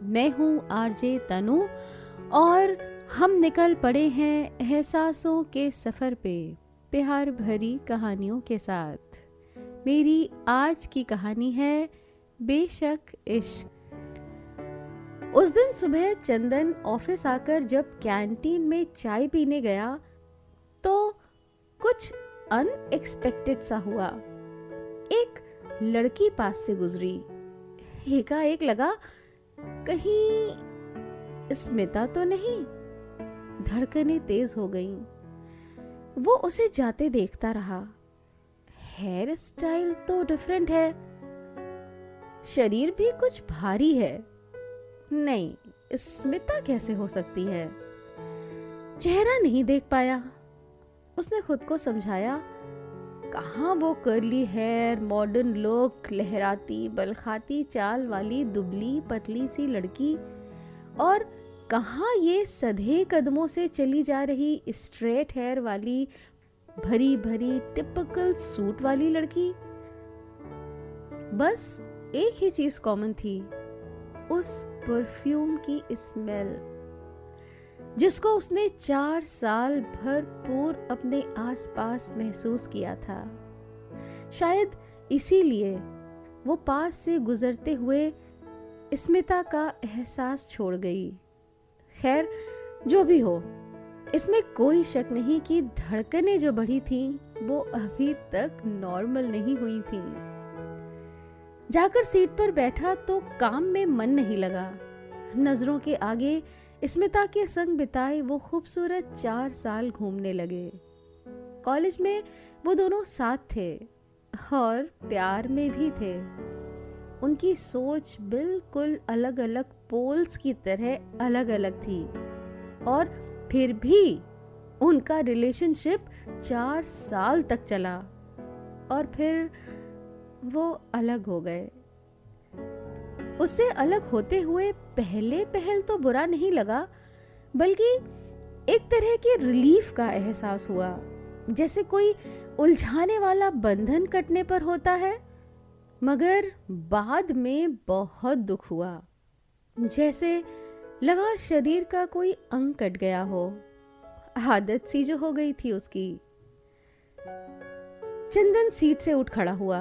मैं हूँ आरजे तनु और हम निकल पड़े हैं एहसासों के सफ़र पे प्यार भरी कहानियों के साथ। मेरी आज की कहानी है बेशक इश्क। उस दिन सुबह चंदन ऑफिस आकर जब कैंटीन में चाय पीने गया तो कुछ अनएक्सपेक्टेड सा हुआ। एक लड़की पास से गुजरी। एकाएक लगा कहीं स्मिता तो नहीं। धड़कनें तेज हो गईं। वो उसे जाते देखता रहा। हेयर स्टाइल तो डिफरेंट है, शरीर भी कुछ भारी है। नहीं, स्मिता कैसे हो सकती है? चेहरा नहीं देख पाया। उसने खुद को समझाया, कहाँ वो कर्ली हेयर, मॉडर्न लुक, लहराती बलखाती चाल वाली दुबली पतली सी लड़की, और कहाँ ये सधे कदमों से चली जा रही स्ट्रेट हेयर वाली भरी भरी टिपिकल सूट वाली लड़की। बस एक ही चीज कॉमन थी, उस परफ्यूम की स्मेल जिसको उसने 4 साल भरपूर अपने आसपास महसूस किया था। शायद इसीलिए वो पास से गुजरते हुए स्मिता का एहसास छोड़ गई। खैर, जो भी हो, इसमें कोई शक नहीं कि धड़कनें जो बढ़ी थीं वो अभी तक नॉर्मल नहीं हुई थीं। जाकर सीट पर बैठा तो काम में मन नहीं लगा। नजरों के आगे स्मिता के संग बिताए वो खूबसूरत 4 साल घूमने लगे। कॉलेज में वो दोनों साथ थे और प्यार में भी थे। उनकी सोच बिल्कुल अलग अलग पोल्स की तरह अलग अलग थी, और फिर भी उनका रिलेशनशिप 4 साल तक चला और फिर वो अलग हो गए। उससे अलग होते हुए पहल तो बुरा नहीं लगा, बल्कि एक तरह के रिलीफ का एहसास हुआ, जैसे कोई उलझाने वाला बंधन कटने पर होता है। मगर बाद में बहुत दुख हुआ, जैसे लगा शरीर का कोई अंग कट गया हो। आदत सी जो हो गई थी उसकी। चंदन सीट से उठ खड़ा हुआ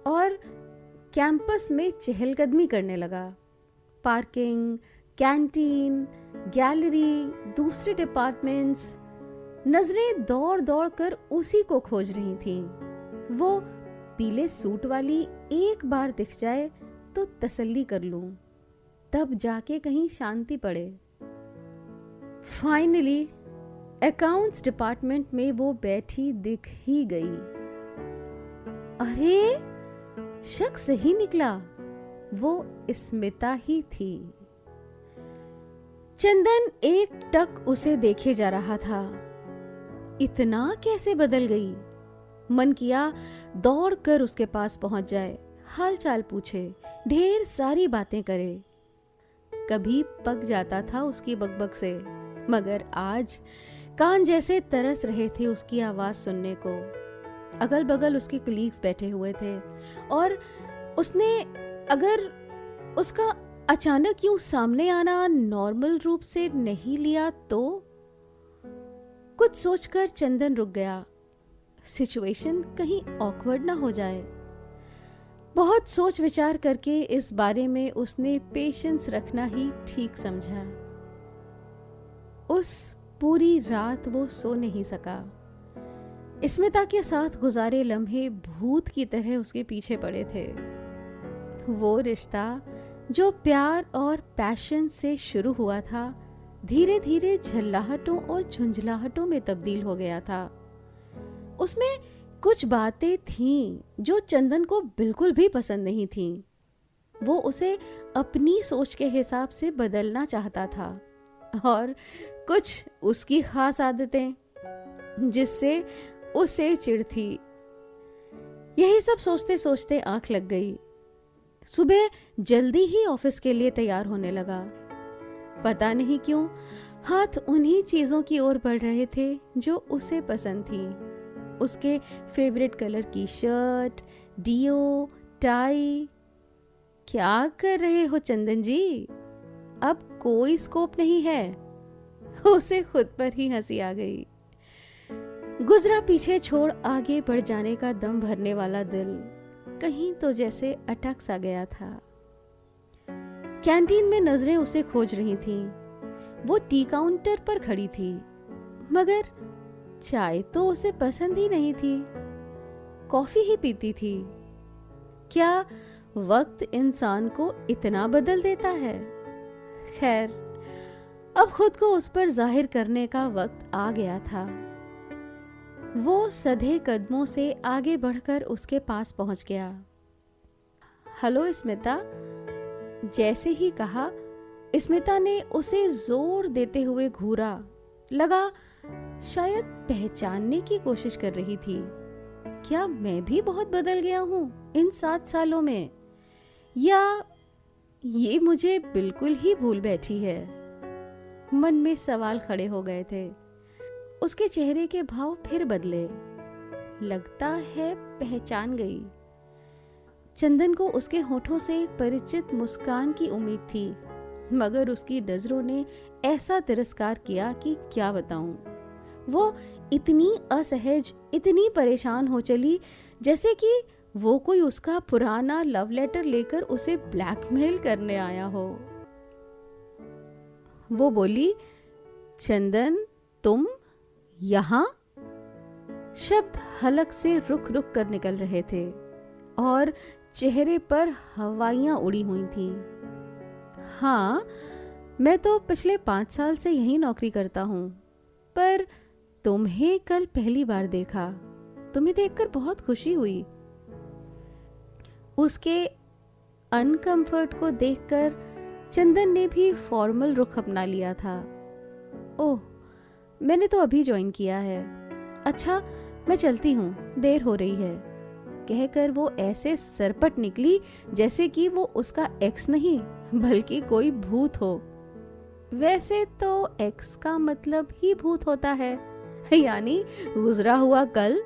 और कैंपस में चहलकदमी करने लगा। पार्किंग, कैंटीन, गैलरी, दूसरे डिपार्टमेंट्स, नजरें दौड़ दौड़ कर उसी को खोज रही थीं। वो पीले सूट वाली एक बार दिख जाए तो तसल्ली कर लूं, तब जाके कहीं शांति पड़े। फाइनली अकाउंट्स डिपार्टमेंट में वो बैठी दिख ही गई। अरे, शक सही निकला, वो स्मिता ही थी। चंदन एक टक उसे देखे जा रहा था। इतना कैसे बदल गई? मन किया दौड़कर उसके पास पहुंच जाए, हालचाल पूछे, ढेर सारी बातें करे। कभी पक जाता था उसकी बकबक से, मगर आज कान जैसे तरस रहे थे उसकी आवाज सुनने को। अगल बगल उसके कलीग्स बैठे हुए थे, और उसने अगर उसका अचानक यूं सामने आना नॉर्मल रूप से नहीं लिया तो। कुछ सोचकर चंदन रुक गया, सिचुएशन कहीं ऑकवर्ड ना हो जाए। बहुत सोच विचार करके इस बारे में उसने पेशेंस रखना ही ठीक समझा। उस पूरी रात वो सो नहीं सका। स्मिता के साथ गुजारे लम्हे भूत की तरह उसके पीछे पड़े थे। वो रिश्ता जो प्यार और पैशन से शुरू हुआ था, धीरे धीरे झल्लाहटों और झुंझलाहटों में तब्दील हो गया था। उसमें कुछ बातें थीं जो चंदन को बिल्कुल भी पसंद नहीं थीं। वो उसे अपनी सोच के हिसाब से बदलना चाहता था, और कुछ उसकी खास आदतें जिससे उसे चिढ़ थी। यही सब सोचते सोचते आंख लग गई। सुबह जल्दी ही ऑफिस के लिए तैयार होने लगा। पता नहीं क्यों हाथ उन्हीं चीजों की ओर बढ़ रहे थे जो उसे पसंद थी। उसके फेवरेट कलर की शर्ट, डियो, टाई। क्या कर रहे हो चंदन जी? अब कोई स्कोप नहीं है। उसे खुद पर ही हंसी आ गई। गुजरा पीछे छोड़ आगे बढ़ जाने का दम भरने वाला दिल कहीं तो जैसे अटक सा गया था। कैंटीन में नजरें उसे खोज रही थीं। वो टी काउंटर पर खड़ी थी, मगर चाय तो उसे पसंद ही नहीं थी, कॉफी ही पीती थी। क्या वक्त इंसान को इतना बदल देता है? खैर, अब खुद को उस पर जाहिर करने का वक्त आ गया था। वो सधे कदमों से आगे बढ़कर उसके पास पहुंच गया। हेलो स्मिता, जैसे ही कहा, स्मिता ने उसे जोर देते हुए घूरा। लगा शायद पहचानने की कोशिश कर रही थी। क्या मैं भी बहुत बदल गया हूं इन 7 सालों में, या ये मुझे बिल्कुल ही भूल बैठी है? मन में सवाल खड़े हो गए थे। उसके चेहरे के भाव फिर बदले। लगता है पहचान गई। चंदन को उसके होठों से एक परिचित मुस्कान की उम्मीद थी, मगर उसकी नजरों ने ऐसा तिरस्कार किया कि क्या बताऊं। वो इतनी असहज, इतनी परेशान हो चली, जैसे कि वो कोई उसका पुराना लव लेटर लेकर उसे ब्लैकमेल करने आया हो। वो बोली, चंदन, तुम यहाँ? शब्द हलक से रुक रुक कर निकल रहे थे और चेहरे पर हवाइयां उड़ी हुई थीं। हाँ, मैं तो पिछले 5 साल से यहीं नौकरी करता हूँ, पर तुम्हें कल पहली बार देखा। तुम्हें देखकर बहुत खुशी हुई। उसके अनकंफर्ट को देखकर चंदन ने भी फॉर्मल रुख अपना लिया था। ओह, मैंने तो अभी ज्वाइन किया है। अच्छा, मैं चलती हूँ, देर हो रही है, कहकर वो ऐसे सरपट निकली जैसे कि वो उसका एक्स नहीं बल्कि कोई भूत हो। वैसे तो एक्स का मतलब ही भूत होता है, यानी गुजरा हुआ कल।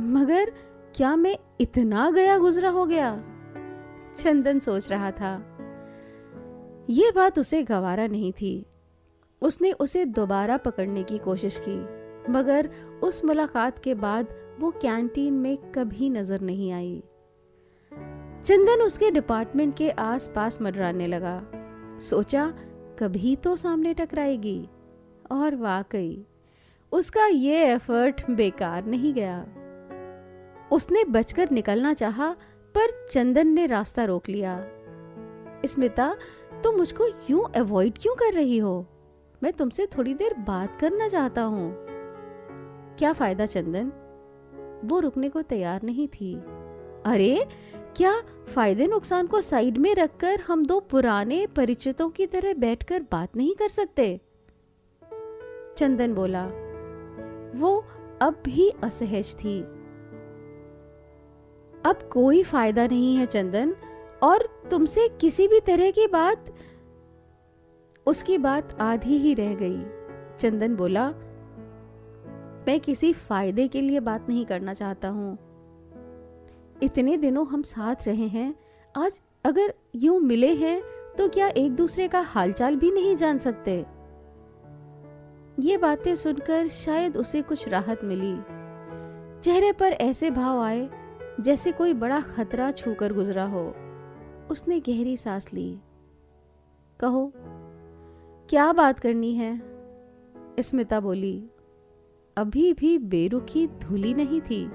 मगर क्या मैं इतना गया गुजरा हो गया? चंदन सोच रहा था। ये बात उसे गवारा नहीं थी। उसने उसे दोबारा पकड़ने की कोशिश की, मगर उस मुलाकात के बाद वो कैंटीन में कभी नजर नहीं आई। चंदन उसके डिपार्टमेंट के आसपास मंडराने लगा। सोचा कभी तो सामने टकराएगी, और वाकई उसका ये एफर्ट बेकार नहीं गया। उसने बचकर निकलना चाहा, पर चंदन ने रास्ता रोक लिया। स्मिता, तुम मुझको यूं अवॉइड क्यों कर रही हो? मैं तुमसे थोड़ी देर बात करना चाहता हूँ। क्या फायदा चंदन? वो रुकने को तैयार नहीं थी। अरे, क्या फायदे नुकसान को साइड में रखकर हम दो पुराने परिचितों की तरह बैठकर बात नहीं कर सकते? चंदन बोला। वो अब भी असहज थी। अब कोई फायदा नहीं है चंदन, और तुमसे किसी भी तरह की बात। उसकी बात आधी ही रह गई। चंदन बोला, मैं किसी फायदे के लिए बात नहीं करना चाहता हूं। इतने दिनों हम साथ रहे हैं, आज अगर यूं मिले हैं तो क्या एक दूसरे का हालचाल भी नहीं जान सकते? ये बातें सुनकर शायद उसे कुछ राहत मिली। चेहरे पर ऐसे भाव आए जैसे कोई बड़ा खतरा छूकर गुजरा हो। उसने गहरी सांस ली। कहो, क्या बात करनी है? स्मिता बोली। अभी भी बेरुखी धुली नहीं थी।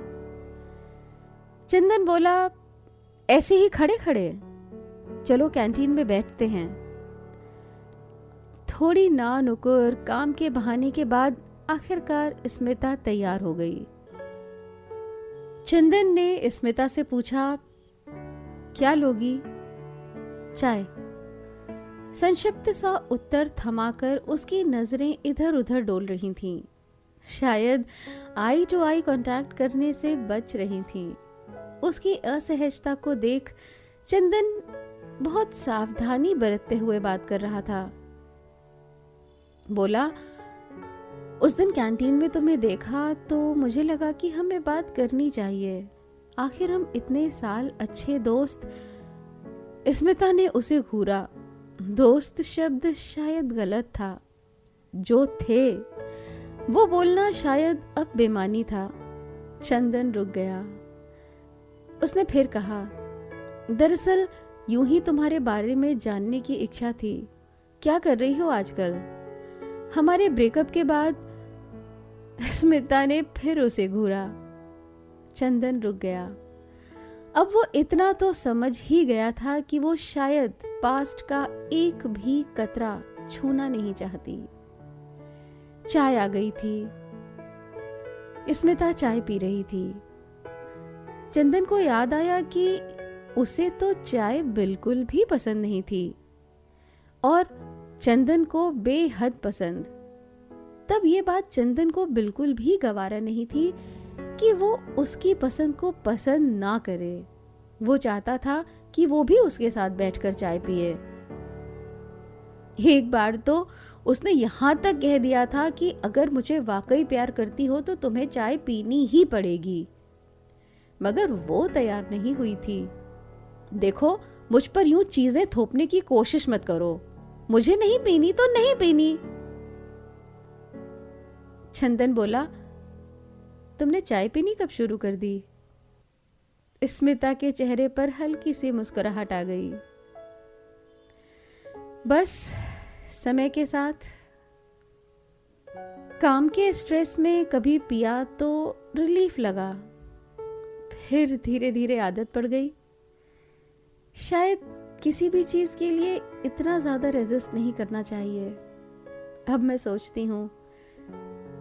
चंदन बोला, ऐसे ही खड़े खड़े चलो कैंटीन में बैठते हैं। थोड़ी ना नुकुर काम के बहाने के बाद आखिरकार स्मिता तैयार हो गई। चंदन ने स्मिता से पूछा, क्या लोगी? चाय। संक्षिप्त सा उत्तर थमाकर उसकी नजरें इधर उधर डोल रही थीं। शायद आई टू आई कांटेक्ट करने से बच रही थीं। उसकी असहजता को देख चंदन बहुत सावधानी बरतते हुए बात कर रहा था। बोला, उस दिन कैंटीन में तुम्हें देखा तो मुझे लगा कि हमें बात करनी चाहिए। आखिर हम इतने साल अच्छे दोस्त। स्मिता ने उसे घूरा। दोस्त शब्द शायद गलत था, जो थे वो बोलना शायद अब बेमानी था। चंदन रुक गया। उसने फिर कहा, दरअसल यूं ही तुम्हारे बारे में जानने की इच्छा थी। क्या कर रही हो आजकल? हमारे ब्रेकअप के बाद स्मिता ने फिर उसे घूरा। चंदन रुक गया। अब वो इतना तो समझ ही गया था कि वो शायद पास्ट का एक भी कतरा छूना नहीं चाहती। चाय आ गई थी। स्मिता चाय पी रही थी। चंदन को याद आया कि उसे तो चाय बिल्कुल भी पसंद नहीं थी और चंदन को बेहद पसंद। तब ये बात चंदन को बिल्कुल भी गवारा नहीं थी कि वो उसकी पसंद को पसंद ना करे। वो चाहता था कि वो भी उसके साथ बैठकर चाय पिए। एक बार तो उसने यहां तक कह दिया था कि अगर मुझे वाकई प्यार करती हो तो तुम्हें चाय पीनी ही पड़ेगी, मगर वो तैयार नहीं हुई थी। देखो, मुझ पर यूं चीजें थोपने की कोशिश मत करो। मुझे नहीं पीनी तो नहीं पीनी। चंदन बोला, तुमने चाय पीनी कब शुरू कर दी? स्मिता के चेहरे पर हल्की सी मुस्कुराहट आ गई। बस समय के साथ। काम के स्ट्रेस में कभी पिया तो रिलीफ लगा, फिर धीरे धीरे आदत पड़ गई। शायद किसी भी चीज के लिए इतना ज्यादा रेजिस्ट नहीं करना चाहिए। अब मैं सोचती हूँ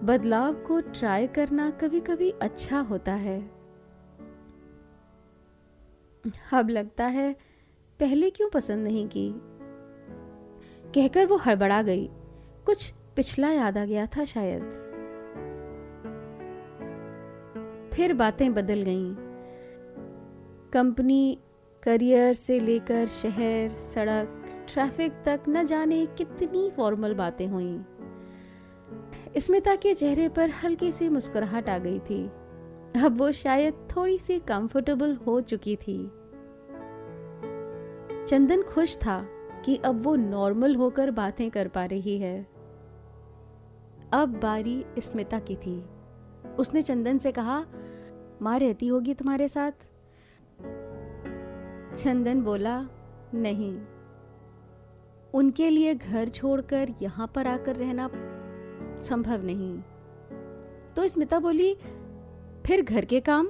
बदलाव को ट्राई करना कभी कभी अच्छा होता है। अब लगता है पहले क्यों पसंद नहीं की। कहकर वो हड़बड़ा गई। कुछ पिछला याद आ गया था शायद। फिर बातें बदल गईं। कंपनी, करियर से लेकर शहर, सड़क, ट्रैफिक तक न जाने कितनी फॉर्मल बातें हुईं। स्मिता के चेहरे पर हल्की सी मुस्कुराहट आ गई थी। अब वो शायद थोड़ी सी कंफर्टेबल हो चुकी थी। चंदन खुश था कि अब वो नॉर्मल होकर बातें कर पा रही है। अब बारी स्मिता की थी। उसने चंदन से कहा, माँ रहती होगी तुम्हारे साथ? चंदन बोला, नहीं, उनके लिए घर छोड़कर यहां पर आकर रहना संभव नहीं। तो स्मिता बोली, फिर घर के काम?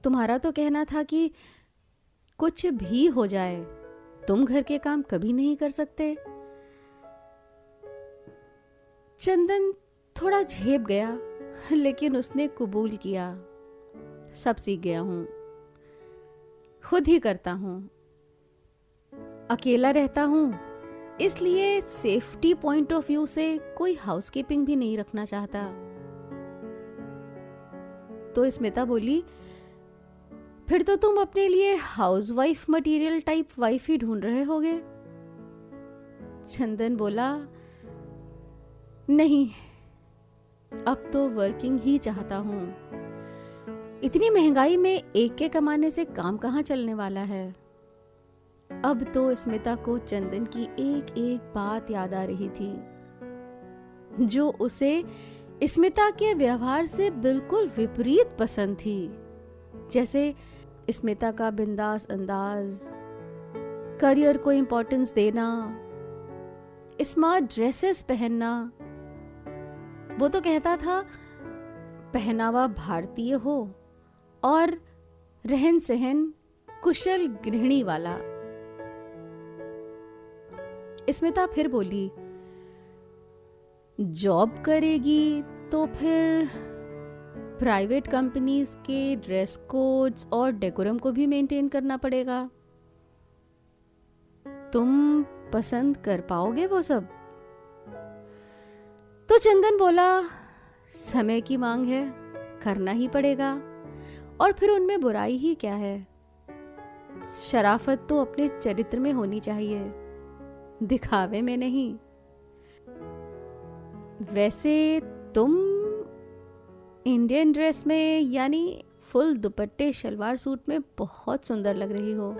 तुम्हारा तो कहना था कि कुछ भी हो जाए तुम घर के काम कभी नहीं कर सकते। चंदन थोड़ा झेप गया, लेकिन उसने कबूल किया। सब सीख गया हूं, खुद ही करता हूं। अकेला रहता हूं, इसलिए सेफ्टी पॉइंट ऑफ व्यू से कोई हाउसकीपिंग भी नहीं रखना चाहता। तो स्मिता बोली, फिर तो तुम अपने लिए हाउसवाइफ मटेरियल टाइप वाइफ ही ढूंढ रहे होगे। चंदन बोला, नहीं, अब तो वर्किंग ही चाहता हूं। इतनी महंगाई में एक के कमाने से काम कहां चलने वाला है। अब तो स्मिता को चंदन की एक एक बात याद आ रही थी, जो उसे स्मिता के व्यवहार से बिल्कुल विपरीत पसंद थी। जैसे स्मिता का बिंदास अंदाज, करियर को इंपॉर्टेंस देना, स्मार्ट ड्रेसेस पहनना। वो तो कहता था पहनावा भारतीय हो और रहन सहन कुशल गृहिणी वाला। स्मिता फिर बोली, जॉब करेगी तो फिर प्राइवेट कंपनीज के ड्रेस कोड्स और डेकोरम को भी मेंटेन करना पड़ेगा। तुम पसंद कर पाओगे वो सब? तो चंदन बोला, समय की मांग है, करना ही पड़ेगा। और फिर उनमें बुराई ही क्या है। शराफत तो अपने चरित्र में होनी चाहिए, दिखावे में नहीं। वैसे तुम इंडियन ड्रेस में, यानी फुल दुपट्टे शलवार सूट में बहुत सुंदर लग रही हो।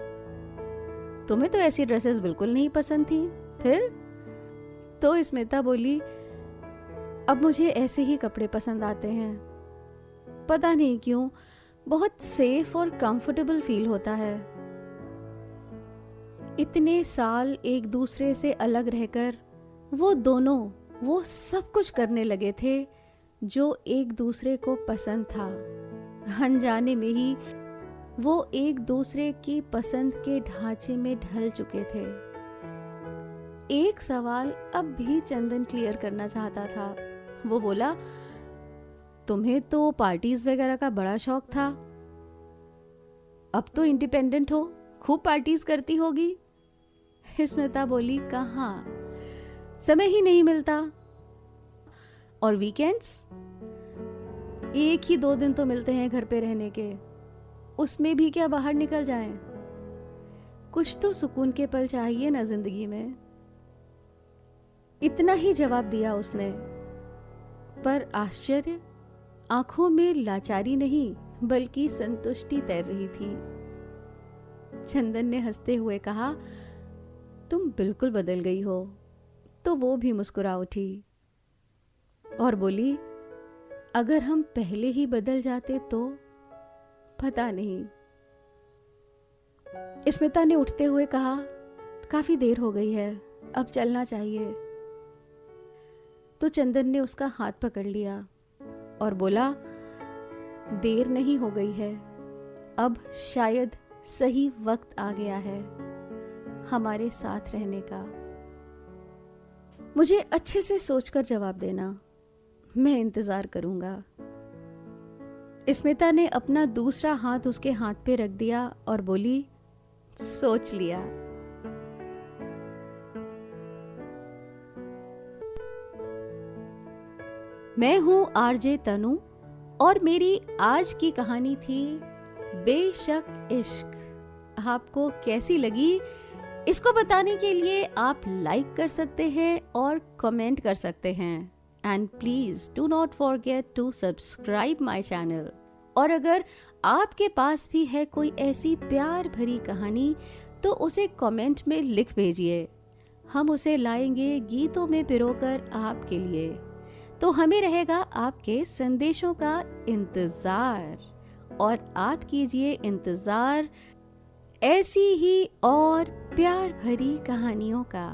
तुम्हें तो ऐसी ड्रेसेस बिल्कुल नहीं पसंद थी। फिर? तो स्मिता बोली, अब मुझे ऐसे ही कपड़े पसंद आते हैं। पता नहीं क्यों, बहुत सेफ और कंफर्टेबल फील होता है। इतने साल एक दूसरे से अलग रहकर वो दोनों वो सब कुछ करने लगे थे जो एक दूसरे को पसंद था। अनजाने में ही वो एक दूसरे की पसंद के ढांचे में ढल चुके थे। एक सवाल अब भी चंदन क्लियर करना चाहता था। वो बोला, तुम्हें तो पार्टीज वगैरह का बड़ा शौक था, अब तो इंडिपेंडेंट हो, खूब पार्टीज करती होगी। स्मिता बोली, कहाँ, समय ही नहीं मिलता। और वीकेंड्स? एक ही 2 दिन तो मिलते हैं घर पे रहने के, उसमें भी क्या बाहर निकल जाएं? कुछ तो सुकून के पल चाहिए ना जिंदगी में। इतना ही जवाब दिया उसने, पर आश्चर्य, आंखों में लाचारी नहीं बल्कि संतुष्टि तैर रही थी। चंदन ने हंसते हुए कहा, तुम बिल्कुल बदल गई हो। तो वो भी मुस्कुरा उठी और बोली, अगर हम पहले ही बदल जाते तो? पता नहीं। स्मिता ने उठते हुए कहा, काफी देर हो गई है, अब चलना चाहिए। तो चंदन ने उसका हाथ पकड़ लिया और बोला, देर नहीं हो गई है, अब शायद सही वक्त आ गया है हमारे साथ रहने का। मुझे अच्छे से सोचकर जवाब देना, मैं इंतजार करूंगा। स्मिता ने अपना दूसरा हाथ उसके हाथ पे रख दिया और बोली, सोच लिया। मैं हूं आरजे तनु और मेरी आज की कहानी थी बेशक इश्क। आपको कैसी लगी इसको बताने के लिए आप लाइक कर सकते हैं और कमेंट कर सकते हैं। And please do not forget to subscribe my channel. और अगर आपके पास भी है कोई ऐसी प्यार भरी कहानी तो उसे कमेंट में लिख भेजिए, हम उसे लाएंगे गीतों में पिरोकर आपके लिए। तो हमें रहेगा आपके संदेशों का इंतजार, और आप कीजिए इंतजार ऐसी ही और प्यार भरी कहानियों का।